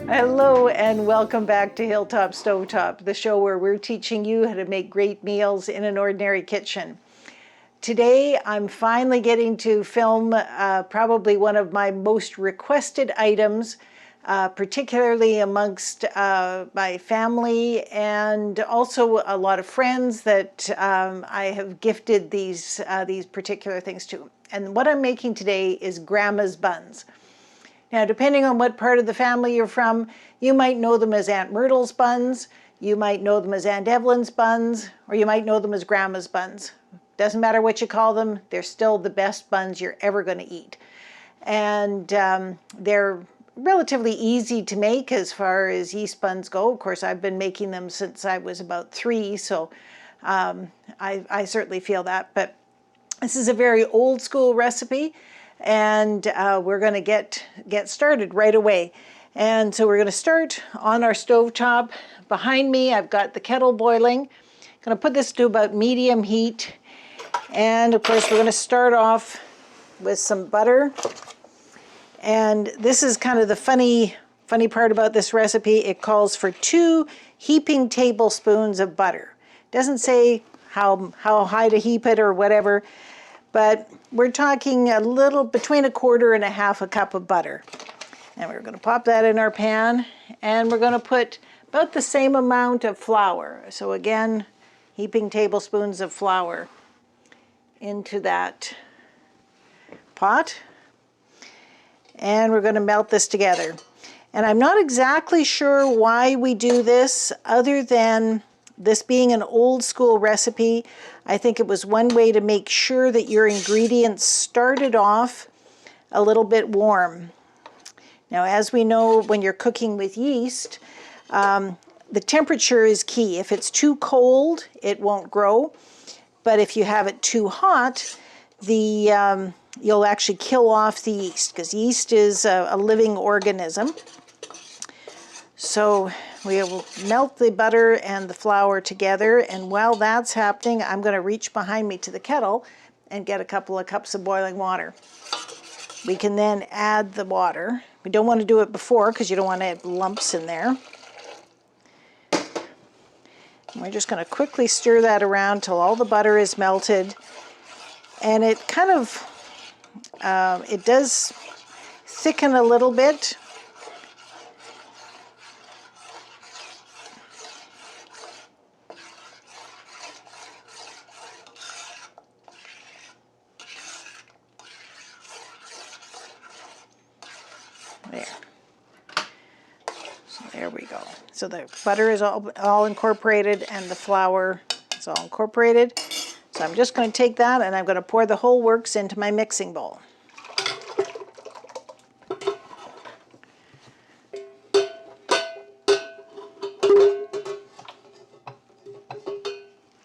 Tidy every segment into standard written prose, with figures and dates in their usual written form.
Hello and welcome back to Hilltop Stovetop, the show where we're teaching you how to make great meals in an ordinary kitchen. Today I'm finally getting to film probably one of my most requested items, particularly amongst my family and also a lot of friends that I have gifted these particular things to. And what I'm making today is Grandma's buns. Now, depending on what part of the family you're from, you might know them as Aunt Myrtle's buns, you might know them as Aunt Evelyn's buns, or you might know them as Grandma's buns. Doesn't matter what you call them, they're still the best buns you're ever going to eat. And they're relatively easy to make as far as yeast buns go. Of course, I've been making them since I was about 3, so I certainly feel that. But this is a very old school recipe. And we're going to get started right away. And so we're going to start on our stovetop. Behind me, I've got the kettle boiling. I'm going to put this to about medium heat. And of course, we're going to start off with some butter. And this is kind of the funny part about this recipe. It calls for 2 heaping tablespoons of butter. It doesn't say how high to heap it or whatever. But we're talking a little between 1/4 and 1/2 cup of butter. And we're going to pop that in our pan, and we're going to put about the same amount of flour. So again, heaping tablespoons of flour into that pot. And we're going to melt this together. And I'm not exactly sure why we do this other than this being an old school recipe. I think it was one way to make sure that your ingredients started off a little bit warm. Now, as we know, when you're cooking with yeast, the temperature is key. If it's too cold, it won't grow. But if you have it too hot, you'll actually kill off the yeast, because yeast is a living organism. So we will melt the butter and the flour together, and while that's happening, I'm going to reach behind me to the kettle and get a couple of cups of boiling water. We can then add the water. We don't want to do it before because you don't want to have lumps in there. And we're just going to quickly stir that around till all the butter is melted, and it kind of it does thicken a little bit. There we go. So the butter is all incorporated and the flour is all incorporated. So I'm just going to take that and I'm going to pour the whole works into my mixing bowl.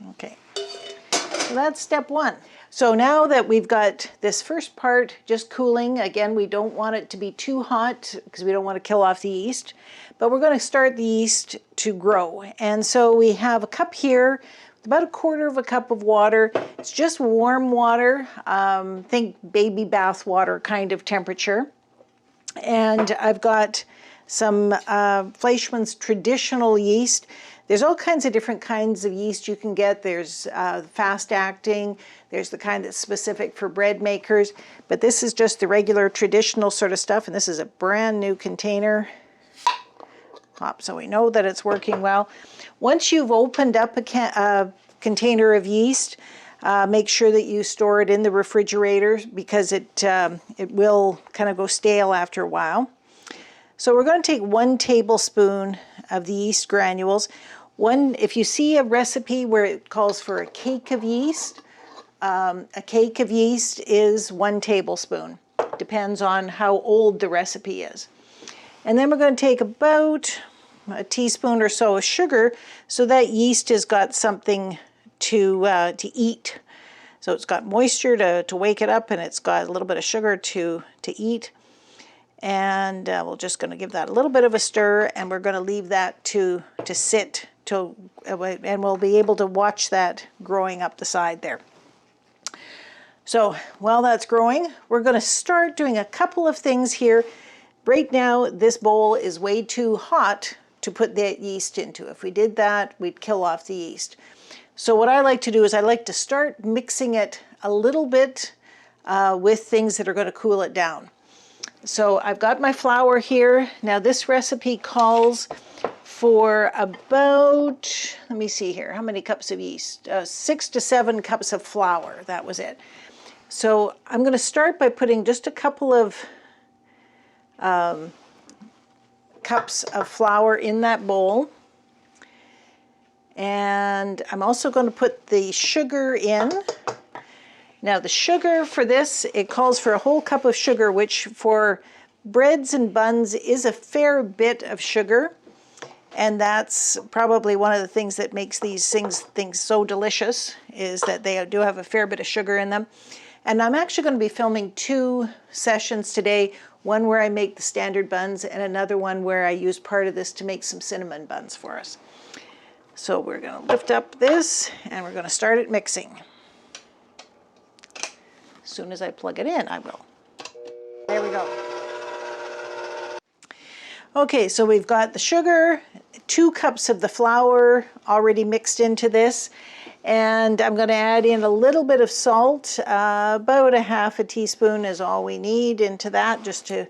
Okay, so that's step 1. So now that we've got this first part just cooling, again, we don't want it to be too hot because we don't want to kill off the yeast, but we're going to start the yeast to grow. And so we have a cup here, with about 1/4 cup of water. It's just warm water, think baby bath water kind of temperature. And I've got some Fleischmann's traditional yeast. There's all kinds of different kinds of yeast you can get. There's fast acting, there's the kind that's specific for bread makers, but this is just the regular traditional sort of stuff, and this is a brand new container. So we know that it's working well. Once you've opened up a container of yeast, make sure that you store it in the refrigerator because it will kind of go stale after a while. So we're going to take 1 tablespoon of the yeast granules. If you see a recipe where it calls for a cake of yeast, a cake of yeast is 1 tablespoon. Depends on how old the recipe is. And then we're going to take about a teaspoon or so of sugar, so that yeast has got something to eat. So it's got moisture to wake it up, and it's got a little bit of sugar to eat. And we're just going to give that a little bit of a stir, and we're going to leave that to sit and we'll be able to watch that growing up the side there. So while that's growing, we're going to start doing a couple of things here Right now, this bowl is way too hot to put the yeast into. If we did that, we'd kill off the yeast. So what I like to do is I like to start mixing it a little bit with things that are going to cool it down. So I've got my flour here. Now this recipe calls for about, let me see here, how many cups of yeast? 6 to 7 cups of flour, that was it. So I'm going to start by putting just a couple of cups of flour in that bowl. And I'm also going to put the sugar in. Now the sugar for this, it calls for a whole cup of sugar, which for breads and buns is a fair bit of sugar. And that's probably one of the things that makes these things so delicious, is that they do have a fair bit of sugar in them. And I'm actually going to be filming 2 sessions today, one where I make the standard buns and another one where I use part of this to make some cinnamon buns for us. So we're going to lift up this and we're going to start it mixing. As soon as I plug it in, I will. There we go. Okay, so we've got the sugar, 2 cups of the flour already mixed into this, and I'm going to add in a little bit of salt. About a ½ teaspoon is all we need into that, just to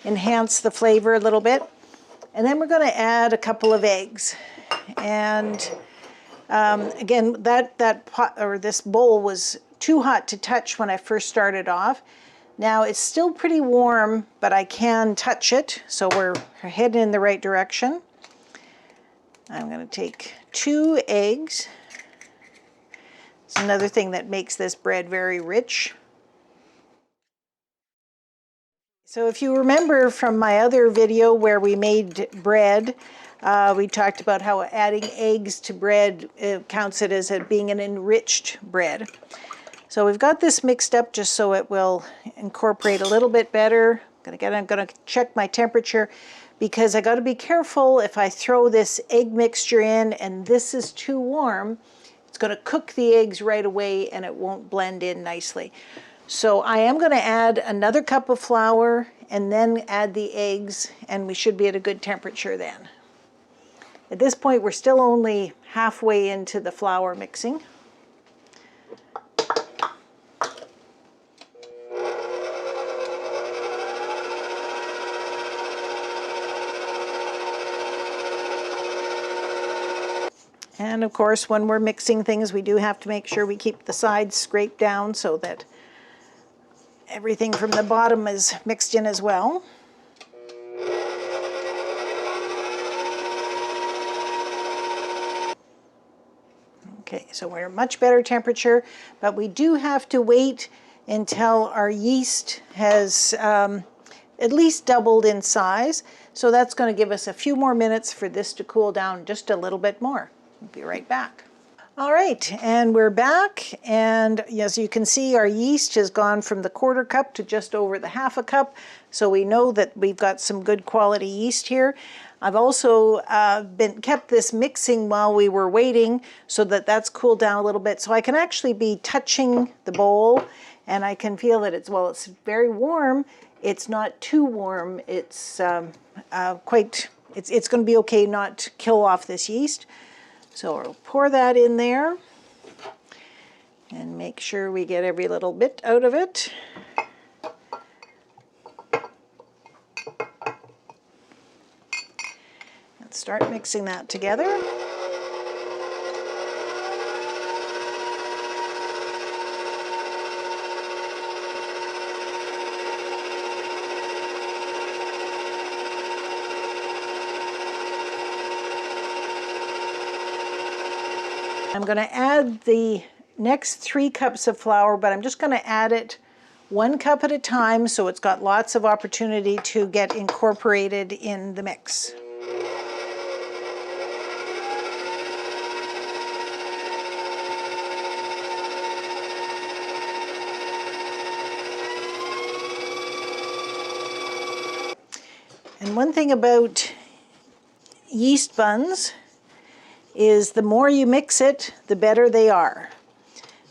enhance the flavor a little bit. And then we're going to add a couple of eggs. And again, that pot, or this bowl, was too hot to touch when I first started off. Now it's still pretty warm, but I can touch it, so we're heading in the right direction. I'm going to take 2 eggs. It's another thing that makes this bread very rich. So if you remember from my other video where we made bread, we talked about how adding eggs to bread counts it as being an enriched bread. So we've got this mixed up just so it will incorporate a little bit better. I'm going to check my temperature, because I got to be careful if I throw this egg mixture in and this is too warm, it's going to cook the eggs right away and it won't blend in nicely. So I am going to add another cup of flour and then add the eggs, and we should be at a good temperature then. At this point, we're still only halfway into the flour mixing. And of course, when we're mixing things, we do have to make sure we keep the sides scraped down so that everything from the bottom is mixed in as well. Okay, so we're at a much better temperature, but we do have to wait until our yeast has at least doubled in size. So that's going to give us a few more minutes for this to cool down just a little bit more. We'll be right back. All right, and we're back, and as you can see, our yeast has gone from the 1/4 cup to just over the ½ cup, so we know that we've got some good quality yeast here. I've also kept this mixing while we were waiting so that that's cooled down a little bit, so I can actually be touching the bowl and I can feel that it's very warm. It's not too warm. It's it's going to be okay not to kill off this yeast. So we'll pour that in there and make sure we get every little bit out of it. And start mixing that together. I'm going to add the next 3 cups of flour, but I'm just going to add it 1 cup at a time so it's got lots of opportunity to get incorporated in the mix. And one thing about yeast buns is the more you mix it, the better they are.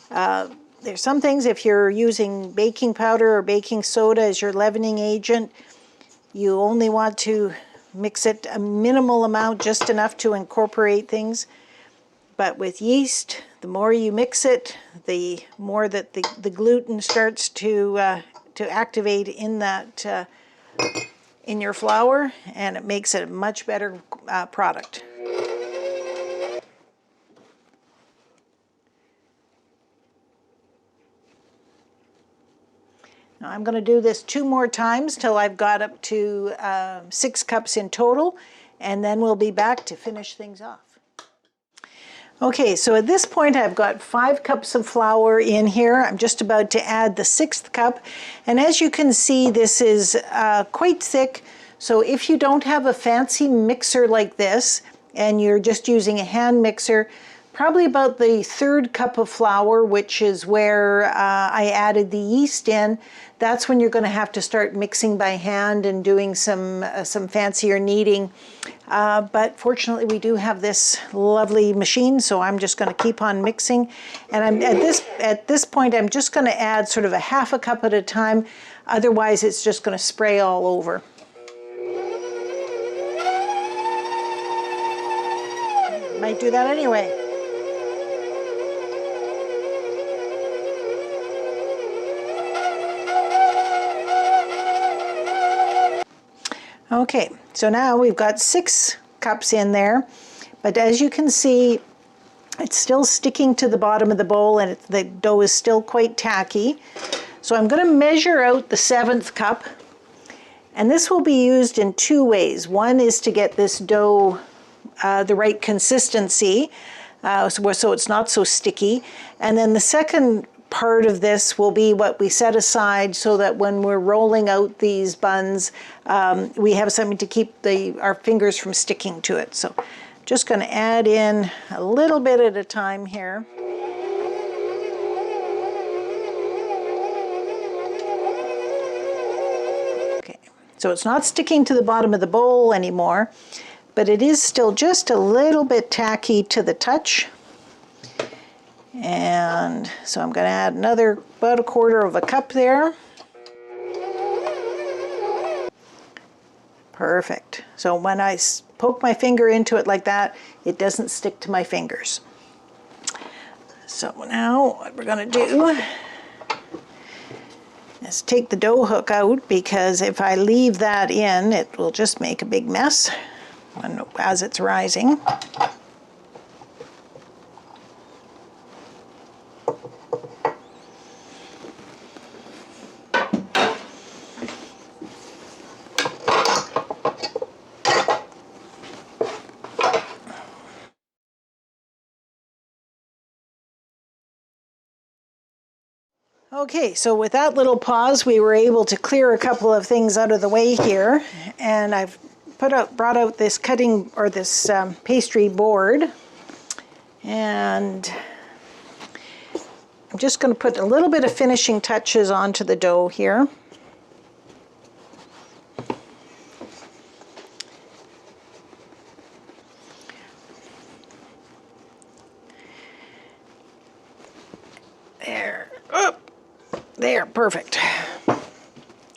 There's some things, if you're using baking powder or baking soda as your leavening agent, You only want to mix it a minimal amount, just enough to incorporate things. But with yeast, the more you mix it, the more that the gluten starts to activate in that in your flour, and it makes it a much better product. Now I'm going to do this 2 more times till I've got up to 6 cups in total, and then we'll be back to finish things off. Okay, so at this point I've got 5 cups of flour in here. I'm just about to add the 6th cup, and as you can see, this is quite thick. So if you don't have a fancy mixer like this and you're just using a hand mixer, probably about the 3rd cup of flour, which is where I added the yeast in, that's when you're going to have to start mixing by hand and doing some fancier kneading. But fortunately, we do have this lovely machine, so I'm just going to keep on mixing. And at this point, I'm just going to add sort of a half a cup at a time. Otherwise, it's just going to spray all over. Might do that anyway. Okay, so now we've got 6 cups in there, but as you can see, it's still sticking to the bottom of the bowl, and the dough is still quite tacky. So I'm going to measure out the 7th cup, and this will be used in 2 ways. One is to get this dough the right consistency, so it's not so sticky, and then the second part of this will be what we set aside so that when we're rolling out these buns, we have something to keep our fingers from sticking to it. So just going to add in a little bit at a time here. Okay, so it's not sticking to the bottom of the bowl anymore, but it is still just a little bit tacky to the touch. And so I'm going to add another about 1/4 cup there. Perfect. So when I poke my finger into it like that, it doesn't stick to my fingers. So now what we're going to do is take the dough hook out, because if I leave that in, it will just make a big mess as it's rising. Okay, so with that little pause, we were able to clear a couple of things out of the way here, and I've brought out this cutting, or this pastry board, and I'm just going to put a little bit of finishing touches onto the dough here. There. Oh. There, perfect.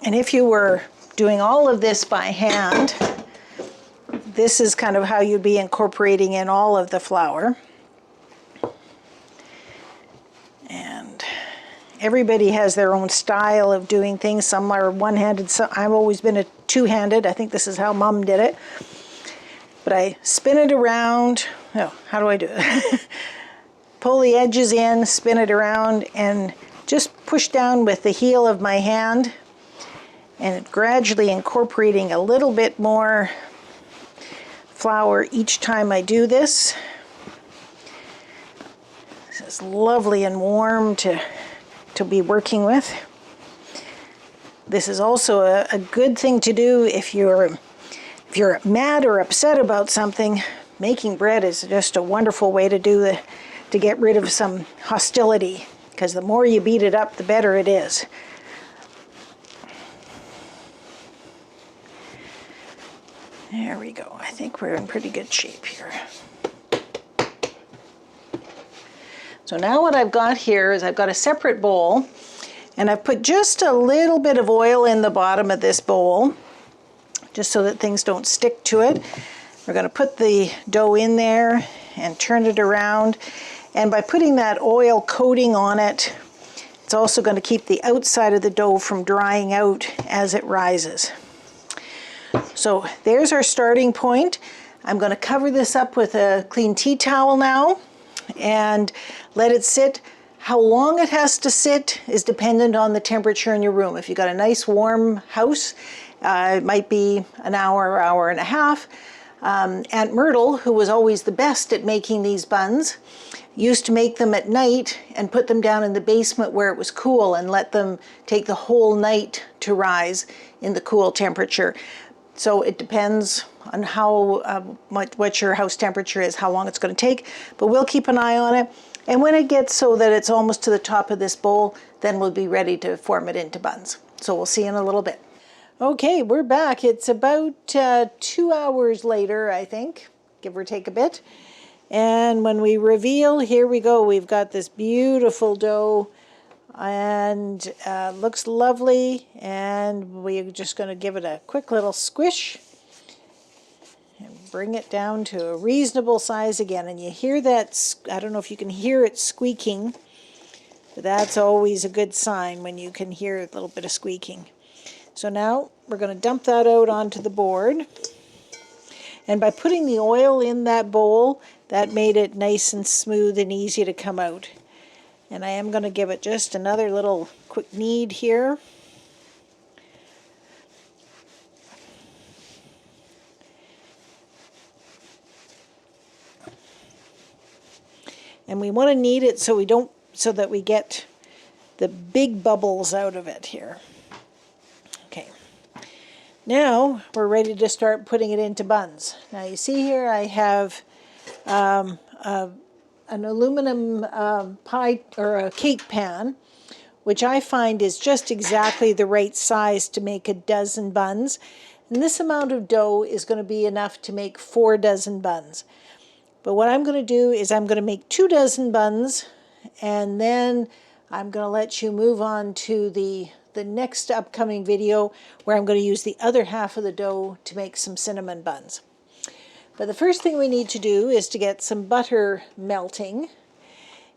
And if you were doing all of this by hand, this is kind of how you'd be incorporating in all of the flour. And everybody has their own style of doing things. Some are one-handed, I've always been a two-handed. I think this is how Mom did it. But I spin it around. Oh, how do I do it? Pull the edges in, spin it around, and just push down with the heel of my hand, and gradually incorporating a little bit more flour each time I do this. This is lovely and warm to be working with. This is also a good thing to do if you're mad or upset about something. Making bread is just a wonderful way to get rid of some hostility, because the more you beat it up, the better it is. There we go. I think we're in pretty good shape here. So now what I've got here is I've got a separate bowl, and I've put just a little bit of oil in the bottom of this bowl. just so that things don't stick to it. We're going to put the dough in there and turn it around. And by putting that oil coating on it, it's also going to keep the outside of the dough from drying out as it rises. So there's our starting point. I'm going to cover this up with a clean tea towel now and let it sit. How long it has to sit is dependent on the temperature in your room. If you've got a nice warm house, it might be an hour, hour and a half. Aunt Myrtle, who was always the best at making these buns, used to make them at night and put them down in the basement where it was cool and let them take the whole night to rise in the cool temperature. So it depends on how what your house temperature is, how long it's going to take, but we'll keep an eye on it. And when it gets so that it's almost to the top of this bowl, then we'll be ready to form it into buns. So we'll see you in a little bit. Okay, we're back. It's about 2 hours later, I think, give or take a bit. And when we reveal, here we go. We've got this beautiful dough and looks lovely. And we're just going to give it a quick little squish and bring it down to a reasonable size again. And you hear that, I don't know if you can hear it squeaking, but that's always a good sign when you can hear a little bit of squeaking. So now we're going to dump that out onto the board. And by putting the oil in that bowl, that made it nice and smooth and easy to come out. And I am going to give it just another little quick knead here. And we want to knead it so that we get the big bubbles out of it here. Okay, now we're ready to start putting it into buns. Now you see here I have an aluminum pie or a cake pan, which I find is just exactly the right size to make a dozen buns. And this amount of dough is going to be enough to make 4 dozen buns. But what I'm going to do is I'm going to make 2 dozen buns, and then I'm going to let you move on to the next upcoming video where I'm going to use the other half of the dough to make some cinnamon buns. But the first thing we need to do is to get some butter melting.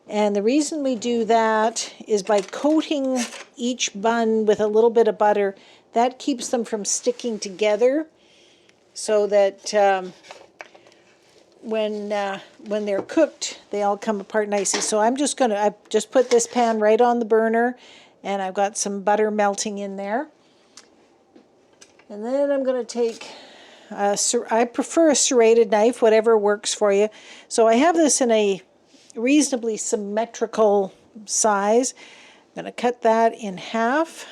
And the reason we do that is by coating each bun with a little bit of butter. That keeps them from sticking together so that when they're cooked, they all come apart nicely. So I've just put this pan right on the burner, and I've got some butter melting in there. And then I'm going to take, I prefer a serrated knife, whatever works for you. So I have this in a reasonably symmetrical size. I'm going to cut that in half.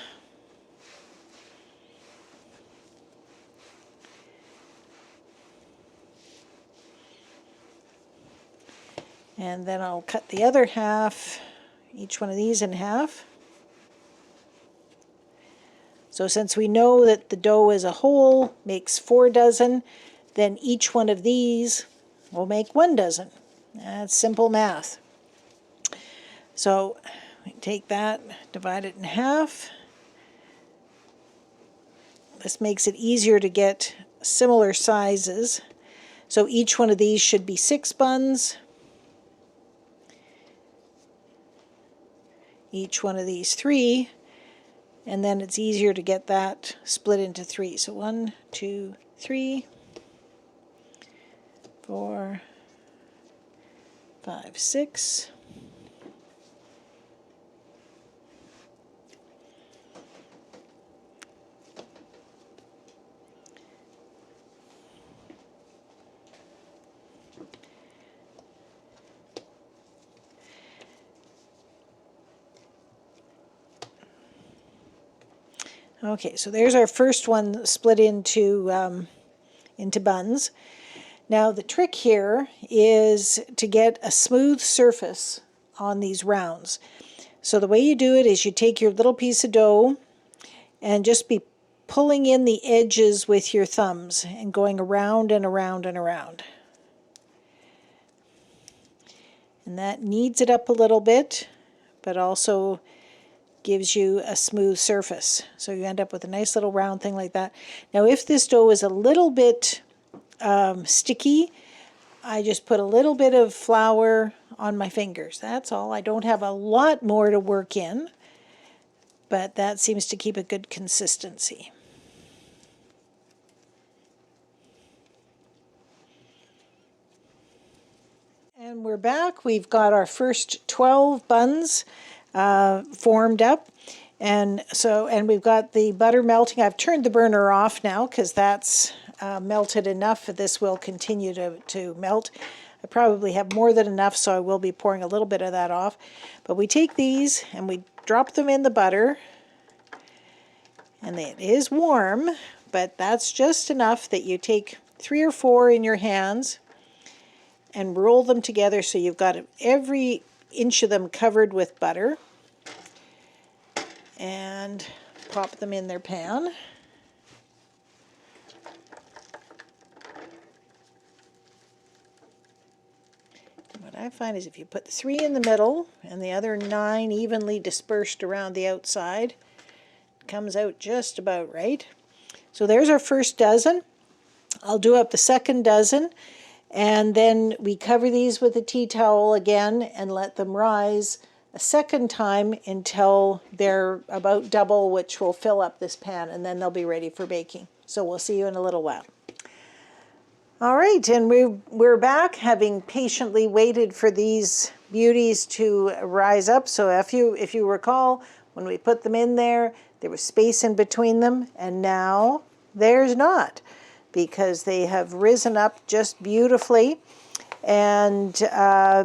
And then I'll cut the other half, each one of these in half. So since we know that the dough as a whole makes 4 dozen, then each one of these will make 1 dozen. That's simple math. So we take that, divide it in half. This makes it easier to get similar sizes. So each one of these should be 6 buns. Each one of these 3. And then it's easier to get that split into 3. So 1, 2, 3, 4, 5, 6. Okay, so there's our first one split into buns. Now the trick here is to get a smooth surface on these rounds. So the way you do it is you take your little piece of dough and just be pulling in the edges with your thumbs and going around and around and around. And that kneads it up a little bit, but also gives you a smooth surface. So you end up with a nice little round thing like that. Now if this dough is a little bit sticky, I just put a little bit of flour on my fingers. That's all. I don't have a lot more to work in, but that seems to keep a good consistency. And we're back. We've got our first 12 buns formed up. And we've got the butter melting. I've turned the burner off now because that's melted enough. This will continue to melt. I probably have more than enough, so I will be pouring a little bit of that off. But we take these and we drop them in the butter. And it is warm, but that's just enough that you take 3 or 4 in your hands and roll them together so you've got every inch of them covered with butter, and pop them in their pan. What I find is if you put 3 in the middle and the other 9 evenly dispersed around the outside, it comes out just about right. So there's our first dozen. I'll do up the second dozen. And then we cover these with a tea towel again and let them rise a second time until they're about double, which will fill up this pan, and then they'll be ready for baking. So we'll see you in a little while. All right, and we're back, having patiently waited for these beauties to rise up. So if you recall, when we put them in there was space in between them, and now there's not, because they have risen up just beautifully. And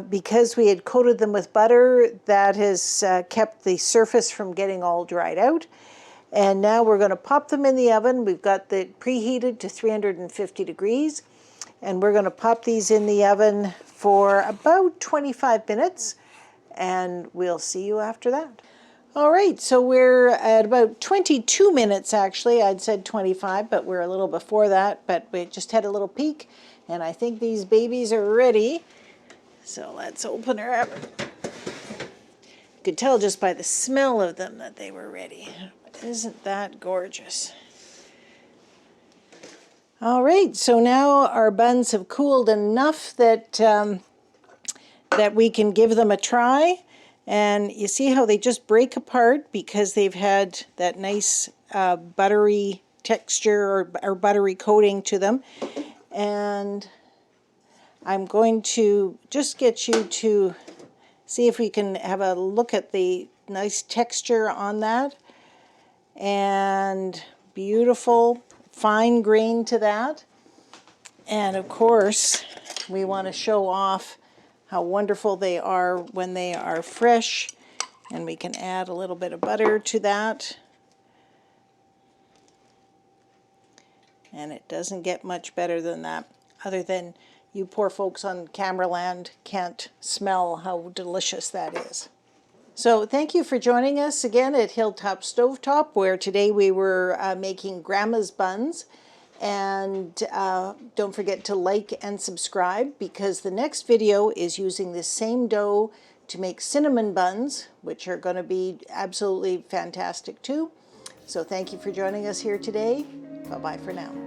because we had coated them with butter, that has kept the surface from getting all dried out. And now we're going to pop them in the oven. We've got the preheated to 350 degrees. And we're going to pop these in the oven for about 25 minutes. And we'll see you after that. All right, so we're at about 22 minutes, actually. I'd said 25, but we're a little before that. But we just had a little peek, and I think these babies are ready. So let's open her up. You could tell just by the smell of them that they were ready. Isn't that gorgeous? All right, so now our buns have cooled enough that, that we can give them a try. And you see how they just break apart because they've had that nice buttery texture or buttery coating to them. And I'm going to just get you to see if we can have a look at the nice texture on that. And beautiful fine grain to that. And of course, we want to show off how wonderful they are when they are fresh, and we can add a little bit of butter to that. And it doesn't get much better than that, other than you poor folks on camera land can't smell how delicious that is. So thank you for joining us again at Hilltop Stovetop, where today we were making Grandma's buns. And don't forget to like and subscribe, because the next video is using this same dough to make cinnamon buns, which are going to be absolutely fantastic too. So thank you for joining us here today. Bye-bye for now.